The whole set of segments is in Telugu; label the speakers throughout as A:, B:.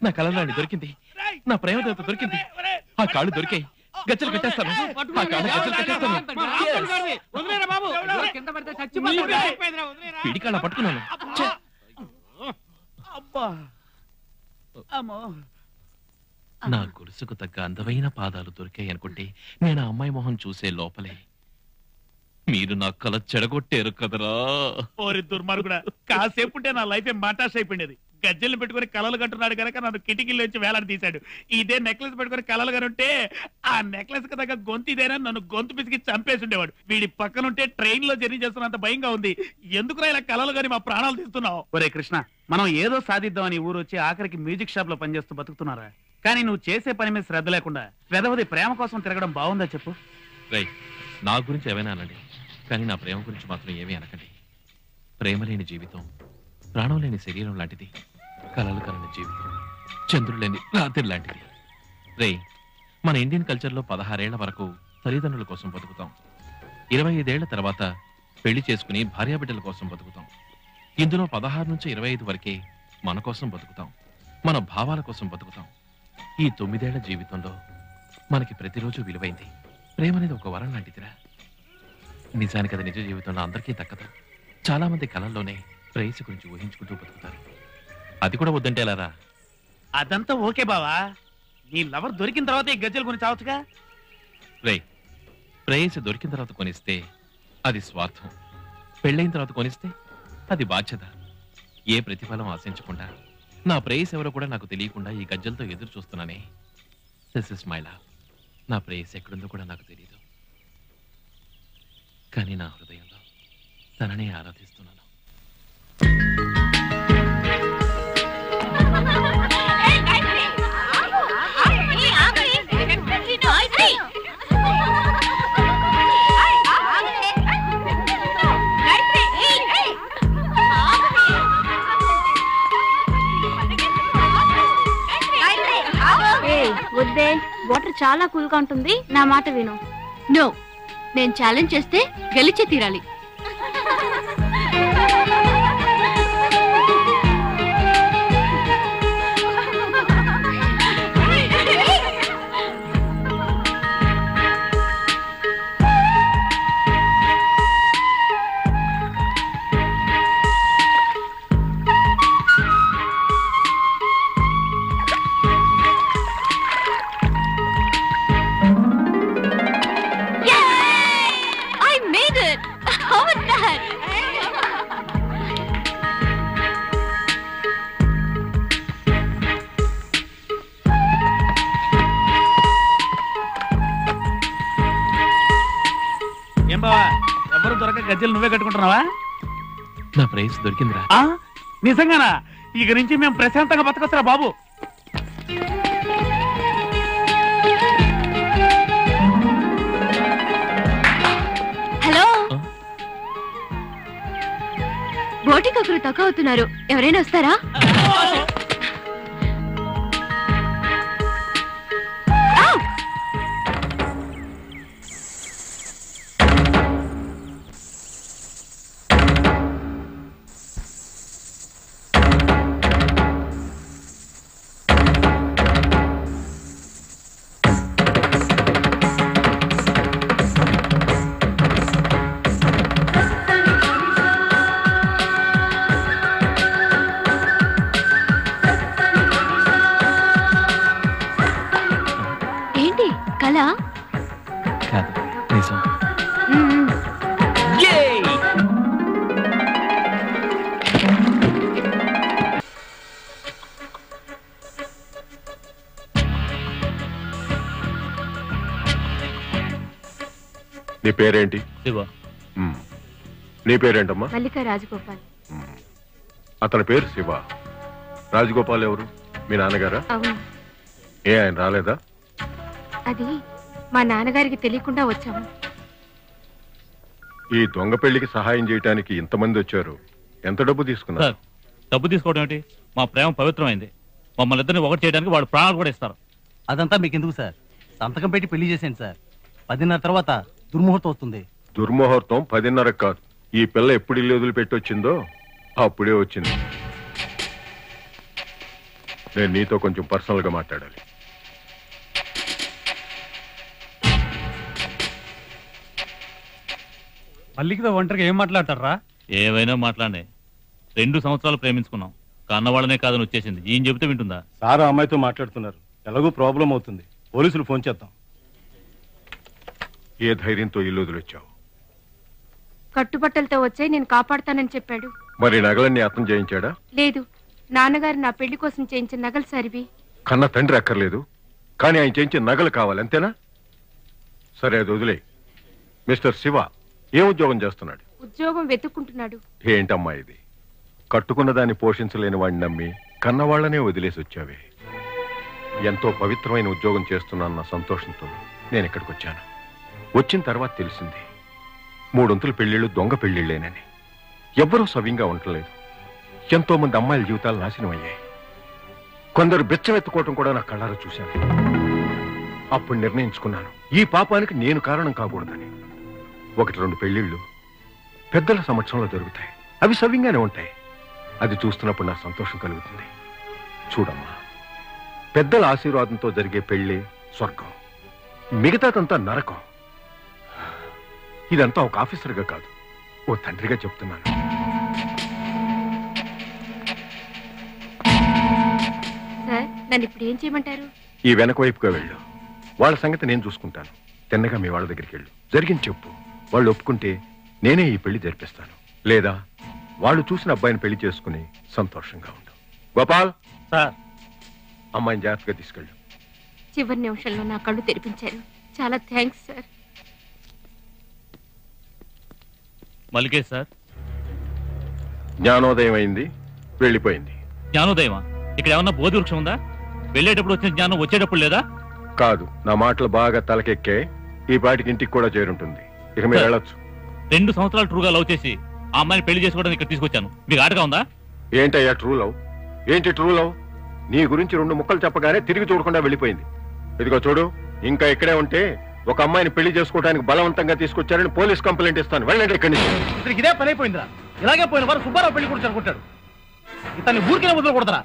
A: నా కళలాంటి దొరికింది, నా ప్రేమదేవత దొరికింది. ఆ కాళ్ళు దొరికాయి, గజ్జలు కట్టేస్తాను. ఆ కాళ్ళు గజ్జలు కట్టేస్తాను. పిడికాళ్ళ పట్టుకున్నాను. నా గొలుసుకు తగ్గ అందమైన పాదాలు దొరికాయి అనుకుంటే నేను ఆ అమ్మాయి మొహం చూసే లోపలే మీరు నా కళ చెడగొట్టారు కదరా.
B: ఓరి దుర్మార్గుడా, కాసేపుంటే నా లైఫ్ మాటాష్ అయిపోయింది. గజ్జలు పెట్టుకుని కలలు కంటున్నాడు కనుక నన్ను కిటికీలో వచ్చి వేలాడి తీశాడు. ఇదే నెక్లెస్ పెట్టుకుని కలలు కనుంటే ఆ నెక్లెస్ కి తగ్గ గొంతు ఇదేనా నన్ను గొంతు పిసికి చంపేసి ఉండేవాడు. వీడి పక్కనుంటే ట్రైన్ లో జర్నీ చేస్తున్నంత భయంగా ఉంది. ఎందుకురా ఇలా కలలు గాని మా ప్రాణాలు తీస్తున్నావు? ఒరే కృష్ణ, మనం ఏదో సాధిద్దామని ఊరు వచ్చి ఆఖరికి మ్యూజిక్ షాప్ లో పనిచేస్తూ బతుకుతున్నారా? కానీ నువ్వు చేసే పని మీద శ్రద్ధ లేకుండా వెదవది ప్రేమ కోసం తిరగడం బాగుందా చెప్పు?
A: రై, నా గురించి ఏమైనా అనండి, కానీ నా ప్రేమ గురించి మాత్రం ఏమీ అనకండి. ప్రేమ లేని జీవితం ప్రాణం లేని శరీరం లాంటిది. కలలు కలని జీవితం చంద్రుడు లేని రాత్రి లాంటిది. రే, మన ఇండియన్ కల్చర్లో 16 ఏళ్ల వరకు తల్లిదండ్రుల కోసం బతుకుతాం. 25 ఏళ్ల తర్వాత పెళ్లి చేసుకుని భార్యాబిడ్డల కోసం బతుకుతాం. ఇందులో 16 నుంచి 25 వరకే మన కోసం బతుకుతాం, మన భావాల కోసం బతుకుతాం. ఈ 9 ఏళ్ల జీవితంలో మనకి ప్రతిరోజు విలువైంది. ప్రేమ అనేది ఒక వరం లాంటిదిరా. నిజానికి అది నిజ జీవితంలో అందరికీ దక్కదు. చాలా మంది కళల్లోనే ప్రేయసి గురించి ఊహించుకుంటూ బతుకుతారు. అది కూడా వద్దంటే ఎలారా?
B: అదంతా ఓకే బావా, నీ లవర్ దొరికిన తర్వాత ఈ గజ్జల గురించి చావచ్చుగా.
A: రే, ప్రేయసి దొరికిన తర్వాత కొనిస్తే అది స్వార్థం, పెళ్ళైన తర్వాత కొనిస్తే అది బాధ్యత. ఏ ప్రతిఫలం ఆశించకుండా నా ప్రేయసి ఎవరో కూడా నాకు తెలియకుండా ఈ గజ్జలతో ఎదురు చూస్తున్నానే. This is my love. నా ప్రేయసి ఎక్కడుందో కూడా నాకు తెలియదు, కానీ నా హృదయంలో తననే ఆరాధిస్తున్నాను.
C: వద్దే, వాటర్ చాలా కూల్ గా ఉంటుంది, నా మాట విను.
D: నో, నేను ఛాలెంజ్ చేస్తే గెలిచే తీరాలి.
B: ఎవరు దొరక గజ్జలు నువ్వే కట్టుకుంటున్నావా?
A: నా ప్రేయసి దొరికిందిరా.
B: నిజంగానా? ఇక నుంచి మేము ప్రశాంతంగా బతకొస్తారా బాబు?
D: హలో, బోటికి ఒకరు తక్కువ అవుతున్నారు, ఎవరైనా వస్తారా? కళ
A: కాదు, నిజం.
E: నీ పేరేంటి?
B: శివ.
E: నీ పేరేంటమ్మా?
C: మల్లిక రాజగోపాల్.
E: అతని పేరు శివ. రాజగోపాల్ ఎవరు? మీ నాన్నగారా?
C: అవును.
E: ఏ ఆయన రాలేదా?
C: అది మా నాన్నగారికి తెలియకుండా వచ్చాము.
E: ఈ దొంగ పెళ్లికి సహాయం చేయడానికి ఇంతమంది వచ్చారు. ఎంత డబ్బు తీసుకున్నారు?
B: డబ్బు తీసుకోవడం ఏంటి? మా ప్రేమ పవిత్రమైంది. మమ్మల్ని ఇద్దరిని ఒకటి చేయడానికి వాడు ప్రాణాలు కూడా ఇస్తారు.
F: అదంతా మీకు ఎందుకు సార్? సంతకం పెట్టి పెళ్లి చేసేయండి సార్. 10:30 తర్వాత దుర్ముహూర్తం వస్తుంది.
E: దుర్ముహూర్తం 10:30 కాదు. ఈ పిల్ల ఎప్పుడు ఇల్లు వదిలిపెట్టి వచ్చిందో అప్పుడే వచ్చింది. నేను నీతో కొంచెం పర్సనల్ గా మాట్లాడాలి.
F: మల్లికితో ఒంటరిగా ఏం మాట్లాడతారా?
G: ఏవైనా మాట్లాడే 2 సంవత్సరాలు ప్రేమించుకున్నాం. కన్నవాళ్ళనే కాదని వచ్చేసింది. ఈయన చెబితే వింటుందా?
F: సార్ అమ్మాయితో మాట్లాడుతున్నారు. ఎలాగో ప్రాబ్లం అవుతుంది. పోలీసులు ఫోన్ చేద్దాం.
E: ఏ ధైర్యంతో ఇల్లు వదిలొచ్చావు?
C: కట్టుబట్టలతో వచ్చే నేను కాపాడుతానని చెప్పాడు.
E: మరి నగలన్నీ అర్థం చేయించాడా?
C: లేదు, నాన్నగారు నా పెళ్లి కోసం చేయించిన నగలు సరివి.
E: కన్న తండ్రి అక్కర్లేదు, కానీ ఆయన చేయించిన నగలు కావాలి, అంతేనా? సరే, అది వదిలే. మిస్టర్ శివ ఏ ఉద్యోగం చేస్తున్నాడు?
C: ఉద్యోగం వెతుక్కుంటున్నాడు.
E: ఏంటమ్మా ఇది? కట్టుకున్న దాన్ని పోషించలేని వాడిని నమ్మి కన్నవాళ్లనే వదిలేసి వచ్చావే. ఎంతో పవిత్రమైన ఉద్యోగం చేస్తున్నాన్న సంతోషంతో నేను ఇక్కడికి వచ్చాను. వచ్చిన తర్వాత తెలిసింది 3 పెళ్లిళ్ళు దొంగ పెళ్లిళ్ళేనని. ఎవ్వరూ సవ్యంగా ఉండలేదు. ఎంతో మంది అమ్మాయిల జీవితాలు నాశనం అయ్యాయి. కొందరు బెచ్చమెత్తుకోవటం కూడా నా కళ్ళారా చూశాను. అప్పుడు నిర్ణయించుకున్నాను, ఈ పాపానికి నేను కారణం కాకూడదని. 1-2 పెళ్లిళ్ళు పెద్దల సమక్షంలో జరుగుతాయి. అవి సవ్యంగానే ఉంటాయి. అది చూస్తున్నప్పుడు నాకు సంతోషం కలుగుతుంది. చూడమ్మా, పెద్దల ఆశీర్వాదంతో జరిగే పెళ్లి స్వర్గం, మిగతాదంతా నరకం. ఇదంతా ఒక ఆఫీసర్గా కాదు, ఓ తండ్రిగా చెప్తున్నాను.
C: సార్, నన్ను ఇప్పుడు ఏం చేయమంటారు?
E: ఈ వెనక వైపుగా వెళ్ళు. వాళ్ళ సంగతి నేను చూసుకుంటాను. తిన్నగా మీ వాళ్ళ దగ్గరికి వెళ్ళు. జరిగింది చెప్పు. వాళ్ళు ఒప్పుకుంటే నేనే ఈ పెళ్లి జరిపిస్తాను. లేదా వాళ్ళు చూసిన అబ్బాయిని పెళ్లి చేసుకుని సంతోషంగా ఉండు. గోపాల్
F: సార్,
E: అమ్మాయిని జాగ్రత్తగా తీసుకెళ్ళు.
C: చివరి నిమిషంలో నా కళ్ళు తెరిపించారు. చాలా థ్యాంక్స్ సార్.
G: మల్లికేష్ సార్,
E: జ్ఞానోదయం అయింది, వెళ్ళిపోయింది.
G: జ్ఞానోదయమా? ఇక్కడ ఏమన్నా బోధి వృక్షం ఉందా? వెళ్ళేటప్పుడు వచ్చిన జ్ఞానం వచ్చేటప్పుడు లేదా?
E: కాదు, నా మాటలు బాగా తలకెక్కే. ఈ పాటికి ఇంటికి కూడా చేరుంటుంది. ఇక మీరు వెళ్ళొచ్చు.
G: 2 సంవత్సరాలు ట్రూగా లవ్ చేసి ఆ అమ్మాయిని పెళ్లి చేసుకోవడానికి ఇక్కడ తీసుకొచ్చాను. మీకు ఆటగా ఉందా?
E: ఏంటయ్యా ట్రూ లవ్? ఏంటి ట్రూ లవ్? నీ గురించి 2 ముక్కలు చెప్పగానే తిరిగి చూడకుండా వెళ్ళిపోయింది. ఇదిగో చూడు, ఇంకా ఇక్కడే ఉంటే ఒక అమ్మాయిని పెళ్లి చేసుకోవడానికి బలవంతంగా తీసుకొచ్చారని పోలీస్ కంప్లైంట్ ఇస్తాను. వెళ్ళండి ఇక్కడి నుంచి.
F: ఇతనికి ఇదే పని అయిపోయిందిరా. ఇలాగే పోయిన వారు సుబ్బారావు పెళ్లి కూడా అనుకుంటాడు. ఇతన్ని ఊరికే వదలకూడదరా?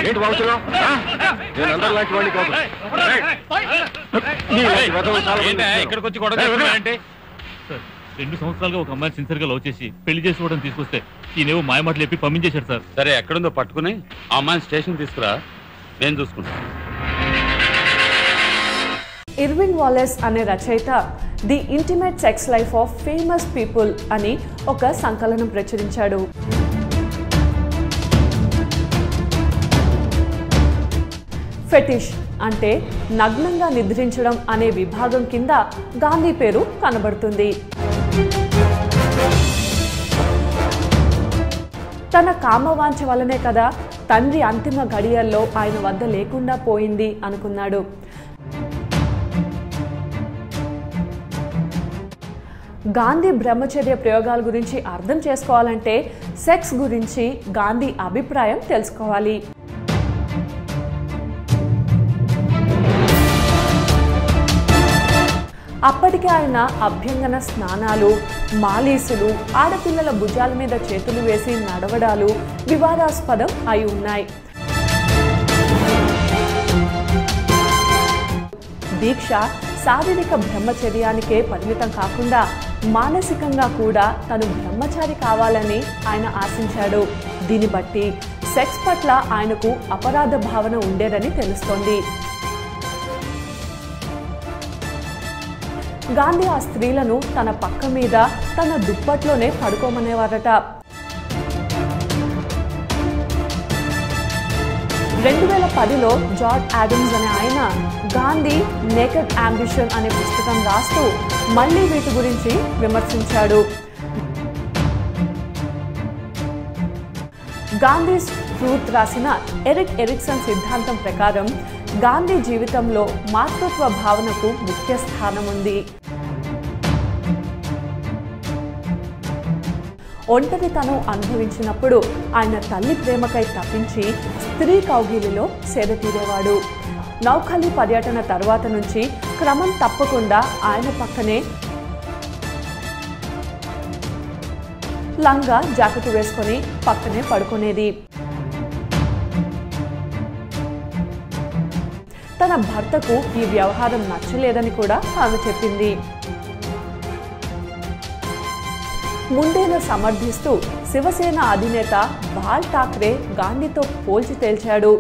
E: ఏంటి వాగుతున్నావు? నేను అందరు లాంటి వాడిని కాదు.
G: ఇక్కడికి వచ్చి గొడవ చేస్తున్నారంటే? 2 సంవత్సరాలుగా ఒక అమ్మాయిని సిన్సియర్ గా లవ్ చేసి పెళ్లి చేసుకోవడం తీసుకొస్తే ఈయనేవో మాయమాటలు చెప్పి పంపించేశారు సార్.
H: సరే, ఎక్కడుందో పట్టుకుని ఆ అమ్మాయిని స్టేషన్ తీసుకురా, నేను చూసుకుంటాను.
I: ఇర్విన్ వాలెస్ అనే రచయిత the intimate sex life of famous people అని ఒక సంకలనం ప్రచురించాడు. ఫెటిష్ అంటే నగ్నంగా నిద్రించడం అనే విభాగం కింద గాంధీ పేరు కనబడుతుంది. తన కామవాంఛ వల్లనే కదా తండ్రి అంతిమ గడియల్లో ఆయన వద్ద లేకుండా పోయింది అనుకున్నాడు. గాంధీ బ్రహ్మచర్య ప్రయోగాల గురించి అర్థం చేసుకోవాలంటే సెక్స్ గురించి గాంధీ అభిప్రాయం తెలుసుకోవాలి. అప్పటికే ఆయన అభ్యంగన స్నానాలు, మాలీసులు, ఆడపిల్లల భుజాల మీద చేతులు వేసి నడవడాలు వివాదాస్పదం అయి ఉన్నాయి. దీక్ష శారీరక బ్రహ్మచర్యానికే పరిమితం కాకుండా మానసికంగా కూడా తను బ్రహ్మచారి కావాలని ఆయన ఆశించాడు. దీన్ని బట్టి సెక్స్ పట్ల ఆయనకు అపరాధ భావన ఉండేదని తెలుస్తోంది. గాంధీ ఆ స్త్రీలను తన పక్క మీద తన దుప్పట్లోనే పడుకోమనేవారట. 2010లో జార్జ్ ఆడమ్స్ అనే ఆయన గాంధీ నేకెడ్ అంబిషన్ అనే పుస్తకం రాస్తూ మళ్ళీ వీటి గురించి విమర్శించాడు. గాంధీ ట్రూత్ రాసిన ఎరిక్ ఎరిక్సన్ సిద్ధాంతం ప్రకారం గాంధీ జీవితంలో మాతృత్వ భావనకు ముఖ్య స్థానం ఉంది. ఒంటరితనం అనుభవించినప్పుడు ఆయన తల్లి ప్రేమకై తప్పించి స్త్రీ కౌగిలిలో సేదతీరేవాడు. నౌఖలి పర్యటన తర్వాత నుంచి క్రమం తప్పకుండా ఆయన పక్కనే లంగా జాకెట్ వేసుకొని పక్కనే పడుకునేది. తన భర్తకు ఈ వ్యవహారం నచ్చలేదని కూడా ఆమె చెప్పింది. ముందేను సమర్థిస్తూ శివసేన అధినేత బాల్ ఠాక్రే గాంధీతో పోల్చి తేల్చాడు.